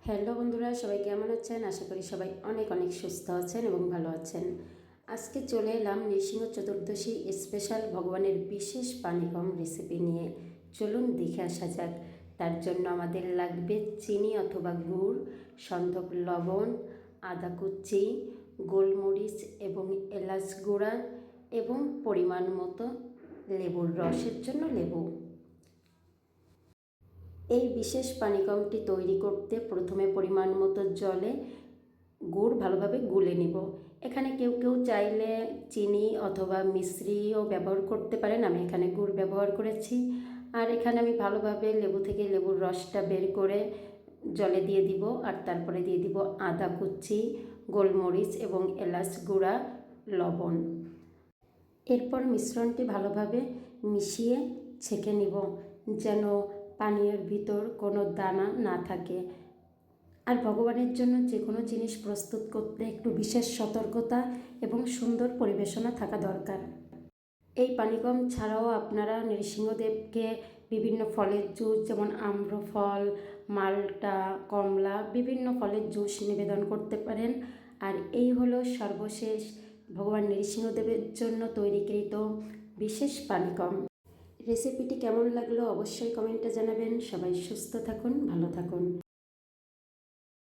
Hello বন্ধুরা, সবাই কেমন আছেন? আশা করি সবাই অনেক অনেক সুস্থ আছেন এবং ভালো আছেন। আজকে চলে এলাম নৃসিংহ চতুর্দশী স্পেশাল ভগবানের বিশেষ পানিকম রেসিপি নিয়ে। চলুন দেখে আসা যাক। তার জন্য আমাদের লাগবে চিনি অথবা গুড়, সন্ধক লবণ, আদা কুচি, গোলমরিচ এবং এলাচ গুঁড়া এবং পরিমাণ মতো লেবুর রসের জন্য লেবু। এই বিশেষ পানিকমটি তৈরি করতে প্রথমে পরিমাণ মতো জলে গুড় ভালোভাবে গুলে নিব। এখানে কেউ কেউ চাইলে চিনি অথবা মিশ্রিও ব্যবহার করতে পারেন, আমি এখানে গুড় ব্যবহার করেছি। আর এখানে আমি ভালোভাবে লেবু থেকে লেবুর রসটা বের করে জলে দিয়ে দিব, আর তারপরে দিয়ে দিব আদা কুচি, গোলমরিচ এবং এলাচ গুঁড়া, লবণ। এরপর মিশ্রণটি ভালোভাবে মিশিয়ে ছেঁকে নিব, যেন পানীয়ের ভিতর কোনো দানা না থাকে। আর ভগবানের জন্য যে কোনো জিনিস প্রস্তুত করতে একটু বিশেষ সতর্কতা এবং সুন্দর পরিবেশনা থাকা দরকার। এই পানিকম ছাড়াও আপনারা নৃসিংহদেবকে বিভিন্ন ফলের জুস, যেমন আম্রফল, মাল্টা, কমলা, বিভিন্ন ফলের জুস নিবেদন করতে পারেন। আর এই হলো সর্বশেষ ভগবান নৃসিংহদেবের জন্য তৈরিকৃত বিশেষ পানিকম। রেসিপিটি কেমন লাগলো অবশ্যই কমেন্টে জানাবেন। সবাই সুস্থ থাকুন, ভালো থাকুন।